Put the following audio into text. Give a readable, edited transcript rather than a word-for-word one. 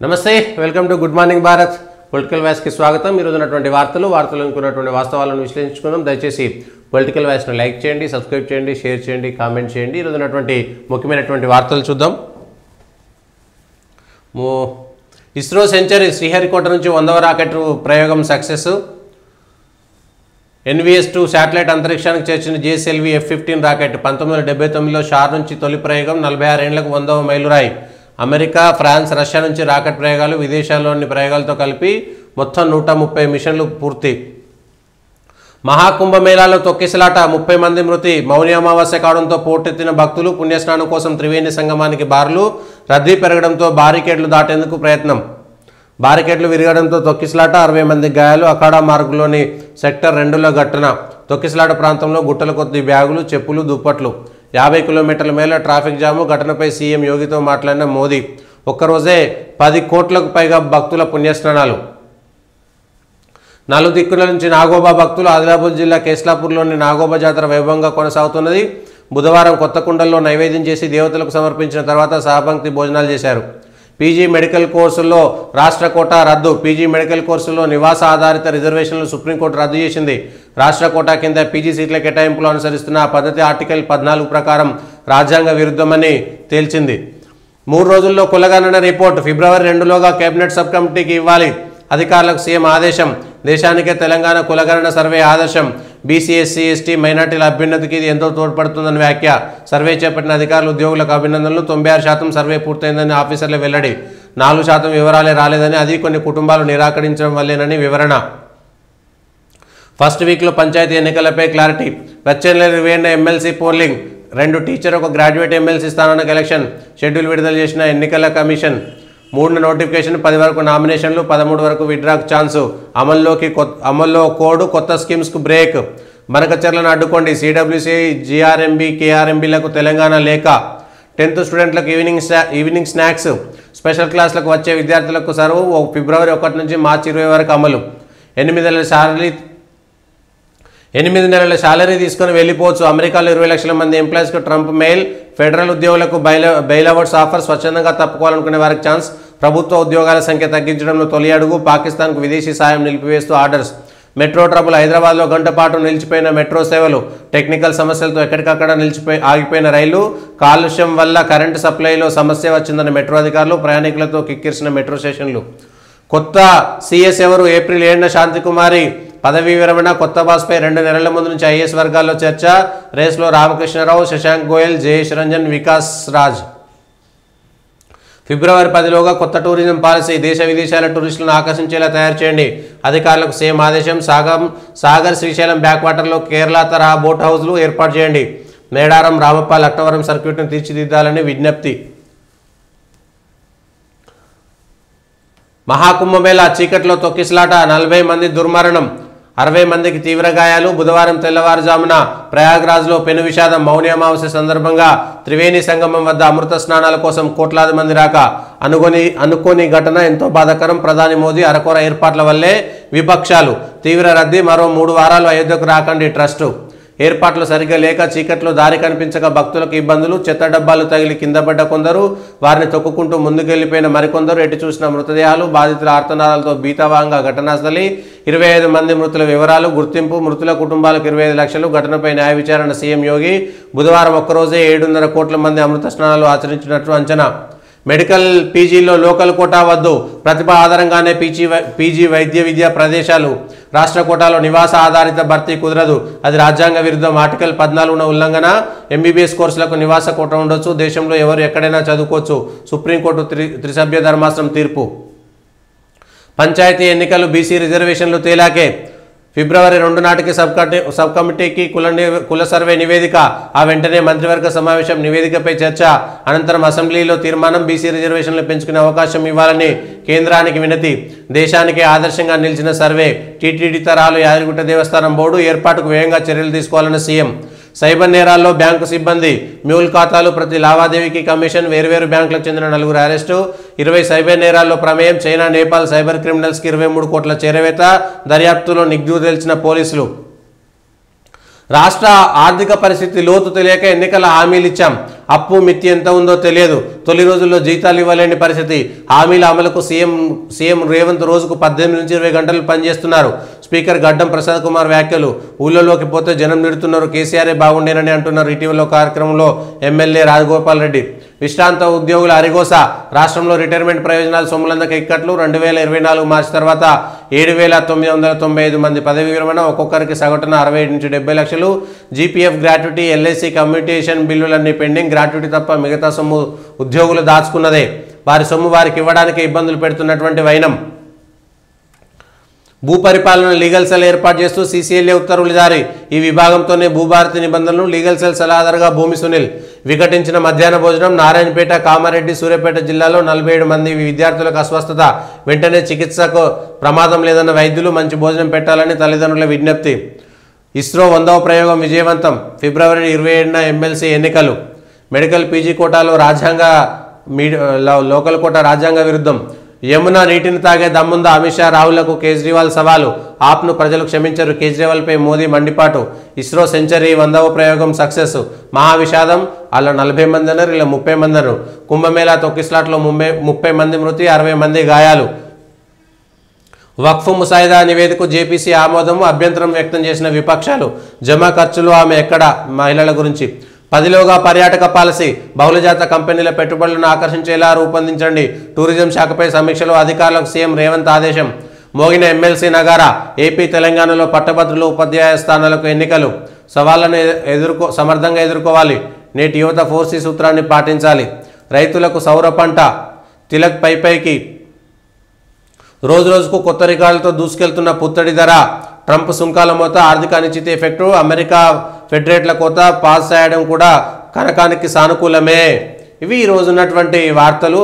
నమస్తే welcome to good morning Bharat political voice కి స్వాగతం। ఈ రోజు ఉన్నటువంటి వార్తలు అనుకున్నటువంటి వాస్తవాలను విశ్లేషించుకుందాం। దయచేసి పొలిటికల్ వాయిస్ ను లైక్ చేయండి, సబ్స్క్రైబ్ చేయండి, షేర్ చేయండి, కామెంట్ చేయండి। ఈ రోజు ఉన్నటువంటి ముఖ్యమైనటువంటి వార్తలు చూద్దాం। ఇస్రో సెంచరీ, శ్రీహరికోట నుంచి 100వ రాకెట్ ప్రయోగం సక్సెస్। NVS-2 శాటిలైట్ అంతరిక్షానికి చేర్చిన GSLV F-15 రాకెట్ 1979లో షార్ నుంచి తొలి ప్రయోగం, 46 ఏళ్లకు 100వ మైలురాయి। అమెరికా, ఫ్రాన్స్, రష్యా నుంచి రాకెట్ ప్రయోగాలు, విదేశాల్లోని ప్రయోగాలతో కలిపి మొత్తం 130 మిషన్లు పూర్తి। మహాకుంభమేళాలో తొక్కిసలాట, 30 మంది మృతి। మౌని అమావాస్య కావడంతో పోటెత్తిన భక్తులు, పుణ్యస్నానం కోసం త్రివేణి సంగమానికి బారులు। రద్దీ పెరగడంతో బారికేడ్లు దాటేందుకు ప్రయత్నం, బారికేడ్లు విరగడంతో తొక్కిసలాట, 60 మంది గాయాలు। అఖాడా మార్గులోని సెక్టర్ 2లో ఘటన, తొక్కిసలాట ప్రాంతంలో గుట్టల కొద్ది బ్యాగులు, చెప్పులు, దుప్పట్లు। 50 కిలోమీటర్ల మేర ట్రాఫిక్ జాము, ఘటనపై సీఎం యోగితో మాట్లాడిన మోదీ। ఒక్కరోజే 10 కోట్లకు పైగా భక్తుల పుణ్యస్నానాలు। నలుదిక్కుల నుంచి నాగోబా భక్తులు। ఆదిలాబాద్ జిల్లా కేస్లాపూర్లోని నాగోబా జాతర వైభవంగా కొనసాగుతున్నది। బుధవారం కొత్త కుండల్లో నైవేద్యం చేసి దేవతలకు సమర్పించిన తర్వాత సహపంక్తి భోజనాలు చేశారు। పీజీ మెడికల్ కోర్సుల్లో రాష్ట్ర కోటా రద్దు, పీజీ మెడికల్ కోర్సుల్లో నివాస ఆధారిత రిజర్వేషన్లు సుప్రీంకోర్టు రద్దు చేసింది। రాష్ట్ర కోటా కింద పీజీ సీట్ల కేటాయింపులు అనుసరిస్తున్న ఆ పద్ధతి ఆర్టికల్ 14 ప్రకారం రాజ్యాంగ విరుద్ధమని తేల్చింది। 3 రోజుల్లో కులగణన రిపోర్ట్ ఫిబ్రవరి 2లోగా కేబినెట్ సబ్ కమిటీకి ఇవ్వాలి, అధికారులకు సీఎం ఆదేశం। దేశానికే తెలంగాణ కులగణన సర్వే ఆదర్శం, బీసీ, ఎస్సీ, ఎస్టీ, మైనార్టీల అభ్యున్నతికి ఇది ఎంతో తోడ్పడుతుందని వ్యాఖ్య। సర్వే చేపట్టిన అధికారులు, ఉద్యోగులకు అభినందనలు। 96% సర్వే పూర్తయిందని ఆఫీసర్ల వెల్లడి, 4% వివరాలే రాలేదని, అది కొన్ని కుటుంబాలు నిరాకరించడం వల్లేనని వివరణ। ఫస్ట్ వీక్లో పంచాయతీ ఎన్నికలపై క్లారిటీ, వచ్చే నెల 20న MLC polling, 2 teacher 1 graduate MLC స్థానానికి ఎలక్షన్ షెడ్యూల్ విడుదల చేసిన ఎన్నికల కమిషన్। 3న నోటిఫికేషన్, 10 వరకు నామినేషన్లు, 13 వరకు విత్డ్రాకు ఛాన్సు। అమల్లో కోడ్, కొత్త స్కీమ్స్కు బ్రేక్। బనకచర్లను అడ్డుకోండి, CWC, GRMB, KRMBలకు తెలంగాణ లేఖ। 10th స్టూడెంట్లకు ఈవినింగ్ స్నాక్స్, స్పెషల్ క్లాసులకు వచ్చే విద్యార్థులకు సర్వ్ ఫిబ్రవరి 1 నుంచి మార్చి 20 వరకు అమలు। 8 నెలల శాలరీ తీసుకుని వెళ్ళిపోవచ్చు, అమెరికాలో 20 లక్షల మంది ఎంప్లాయీస్కు ట్రంప్ మెయిల్। ఫెడరల్ ఉద్యోగులకు బెయిలవర్స్ ఆఫర్, స్వచ్ఛందంగా తప్పుకోవాలనుకునే వారికి ఛాన్స్। ప్రభుత్వ ఉద్యోగాల సంఖ్య తగ్గించడంలో తొలి అడుగు, పాకిస్తాన్కు విదేశీ సాయం నిలిపివేస్తూ ఆర్డర్స్। మెట్రో ట్రబుల్, హైదరాబాద్లో గంట పాటు నిలిచిపోయిన మెట్రో సేవలు, టెక్నికల్ సమస్యలతో ఎక్కడికక్కడ ఆగిపోయిన రైలు, కాలుష్యం వల్ల కరెంటు సప్లైలో సమస్య వచ్చిందన్న మెట్రో అధికారులు, ప్రయాణికులతో కిక్కిరిసిన మెట్రో స్టేషన్లు। కొత్త సీఎస్ ఎవరు? ఏప్రిల్ 7న శాంతికుమారి పదవీ విరమణ, కొత్త బాస్పై 2 నెలల ముందు నుంచి ఐఏఎస్ వర్గాల్లో చర్చ। రేస్లో రామకృష్ణరావు, శశాంక్ గోయల్, జయేష్ రంజన్, వికాస్ రాజ్। ఫిబ్రవరి 10లోగా కొత్త టూరిజం పాలసీ, దేశ విదేశాల టూరిస్టులను ఆకర్షించేలా తయారు చేయండి, అధికారులకు సీఎం ఆదేశం। సాగర్, శ్రీశైలం బ్యాక్ వాటర్లో కేరళ తరహా బోట్ హౌస్లు ఏర్పాటు చేయండి, మేడారం, రామప్ప, లక్నవరం సర్క్యూట్ను తీర్చిదిద్దాలని విజ్ఞప్తి। మహాకుంభమేళ చీకట్లో తొక్కిసలాట, 40 మంది దుర్మరణం, 60 మందికి తీవ్ర గాయాలు। బుధవారం తెల్లవారుజామున ప్రయాగ్రాజ్లో పెను విషాదం, మౌని అమావాస్య సందర్భంగా త్రివేణి సంగమం వద్ద అమృత స్నానాల కోసం కోట్లాది మంది రాక, అనుకోని ఘటన ఎంతో బాధాకరం। ప్రధాని మోదీ, అరకొర ఏర్పాట్ల వల్లే విపక్షాలు, తీవ్ర రద్దీ, మరో 3 వారాలు అయోధ్యకు రాకండి ట్రస్టు। ఏర్పాట్లు సరిగ్గా లేక చీకట్లో దారి కనిపించక భక్తులకు ఇబ్బందులు, చెత్త డబ్బాలు తగిలి కింద పడ్డ కొందరు, వారిని తొక్కుకుంటూ ముందుకెళ్లిపోయిన మరికొందరు, ఎటు చూసిన మృతదేహాలు, బాధితుల ఆర్తనాదాలతో బీతవాంగా ఘటనాస్థలి। 25 మంది మృతుల వివరాలు, గుర్తింపు, మృతుల కుటుంబాలకు 25 లక్షలు। ఘటనపై న్యాయ విచారణ, సీఎం యోగి। బుధవారం ఒక్కరోజే 7.5 కోట్ల మంది అమృత స్నానాలు ఆచరించినట్లు అంచనా। మెడికల్ పీజీలో లోకల్ కోటా వద్దు, ప్రతిభ ఆధారంగానే పీజీ వైద్య విద్యా ప్రదేశాలు। రాష్ట్ర కోటాలో నివాస ఆధారిత భర్తీ కుదరదు, అది రాజ్యాంగ విరుద్ధం, ఆర్టికల్ 14న ఉల్లంఘన। ఎంబీబీఎస్ కోర్సులకు నివాస కోటా ఉండొచ్చు, దేశంలో ఎవరు ఎక్కడైనా చదువుకోవచ్చు, సుప్రీంకోర్టు త్రిసభ్య ధర్మాసనం తీర్పు। పంచాయతీ ఎన్నికలు, బీసీ రిజర్వేషన్లు తేలాకే, ఫిబ్రవరి 2 నాటికి సబ్ కమిటీకి కుల సర్వే నివేదిక, ఆ వెంటనే మంత్రివర్గ సమావేశం, నివేదికపై చర్చ, అనంతరం అసెంబ్లీలో తీర్మానం। బీసీ రిజర్వేషన్లు పెంచుకునే అవకాశం ఇవ్వాలని కేంద్రానికి వినతి, దేశానికి ఆదర్శంగా నిలిచిన సర్వే। టీటీడీ తరాలు యాదగిరిగుట్ట దేవస్థానం బోర్డు ఏర్పాటుకు వేగంగా చర్యలు తీసుకోవాలన్న సీఎం। సైబర్ నేరాల్లో బ్యాంకు సిబ్బంది, మ్యూల్ ఖాతాలు, ప్రతి లావాదేవీకి కమిషన్, వేర్వేరు బ్యాంకులకు చెందిన 4 అరెస్టు। 20 సైబర్ నేరాల్లో ప్రమేయం, చైనా, నేపాల్ సైబర్ క్రిమినల్స్కి 23 కోట్ల చేరవేత, దర్యాప్తులో నిగ్గు తెలిసిన పోలీసులు। రాష్ట్ర ఆర్థిక పరిస్థితి లోతు తెలియక ఎన్నికల హామీలు ఇచ్చాం, అప్పు మితి ఎంత ఉందో తెలియదు, తొలి రోజుల్లో జీతాలు ఇవ్వలేని పరిస్థితి, హామీల అమలుకు సీఎం రేవంత్ రోజుకు 18 నుంచి 20 గంటలు పనిచేస్తున్నారు. స్పీకర్ గడ్డం ప్రసాద్ కుమార్ వ్యాఖ్యలు. ఊళ్ళలోకి పోతే జనం నిడుతున్నారు, కేసీఆరే బాగుండేనని అంటున్నారు. ఇటీవల కార్యక్రమంలో ఎమ్మెల్యే రాజగోపాల్ రెడ్డి. విశ్రాంత ఉద్యోగుల అరిగోస. రాష్ట్రంలో రిటైర్మెంట్ ప్రయోజనాలు సొమ్ములందక ఇక్కట్లు. 2024 మార్చి తర్వాత 7,995 మంది పదవి విరమణ, ఒక్కొక్కరికి సగటున 60 నుంచి 70 లక్షలు. జీపీఎఫ్ గ్రాట్యుటీ, ఎల్ఐసి కమ్యూటేషన్ బిల్లులన్నీ పెండింగ్. గ్రాట్యుటీ తప్ప మిగతా సొమ్ము ఉద్యోగులు దాచుకున్నదే, వారి సొమ్ము వారికి ఇవ్వడానికి ఇబ్బందులు పెడుతున్నటువంటి వైనం. భూపరిపాలన లీగల్ సెల్ ఏర్పాటు చేస్తూ సీసీఎల్ఏ ఉత్తర్వులు జారీ. ఈ విభాగంతోనే భూభారతి నిబంధనలు. లీగల్ సెల్ సలహాదారుగా భూమి సునీల్. వికటించిన మధ్యాహ్న భోజనం. నారాయణపేట, కామారెడ్డి, సూర్యాపేట జిల్లాలో 47 మంది విద్యార్థులకు అస్వస్థత. వెంటనే చికిత్సకు ప్రమాదం లేదన్న వైద్యులు. మంచి భోజనం పెట్టాలని తల్లిదండ్రుల విజ్ఞప్తి. ఇస్రో 100వ ప్రయోగం విజయవంతం. ఫిబ్రవరి 27న ఎమ్మెల్సీ ఎన్నికలు. మెడికల్ పీజీ కోటాలో లోకల్ కోటా రాజ్యాంగ విరుద్ధం. యమున నీటిని తాగే దమ్ముందా? అమిత్ షా, రాహుల్లకు కేజ్రీవాల్ సవాలు. ఆప్ను ప్రజలు క్షమించరు, కేజ్రీవాల్పై మోదీ మండిపాటు. ఇస్రో సెంచరీ, 100వ ప్రయోగం సక్సెస్. మహావిషాదం. అలా 40 మంది అన్నారు, ఇలా 30 మంది అన్నారు. కుంభమేళా తొక్కిస్లాట్లో 30 మంది మృతి, 60 మంది గాయాలు. వక్ఫ్ ముసాయిదా నివేదికకు జేపీసీ ఆమోదం. అభ్యంతరం వ్యక్తం చేసిన విపక్షాలు. జమా ఖర్చులు ఆమె ఎక్కడ? మహిళల గురించి. 10లోగా పర్యాటక పాలసీ. బహుళజాత కంపెనీల పెట్టుబడులను ఆకర్షించేలా రూపొందించండి. టూరిజం శాఖపై సమీక్షలో అధికారులకు సీఎం రేవంత్ ఆదేశం. మోగిన ఎమ్మెల్సీ నగారా. ఏపీ, తెలంగాణలో పట్టభద్రులు, ఉపాధ్యాయ స్థానాలకు ఎన్నికలు. సవాళ్లను సమర్థంగా ఎదుర్కోవాలి. నేటి యువత 4C సూత్రాన్ని పాటించాలి. రైతులకు సౌర పంట. తిలక్ పైకి. రోజుకు కొత్త రికార్డులతో దూసుకెళ్తున్న పుత్తడి ధర. ట్రంప్ సుంకాల మోత, ఆర్థిక అనిశ్చితి ఎఫెక్టు. అమెరికా ఫెడరేట్ల కోత పాస్ చేయడం కూడా కనకానికి సానుకూలమే. ఇవి ఈ రోజు ఉన్నటువంటి వార్తలు.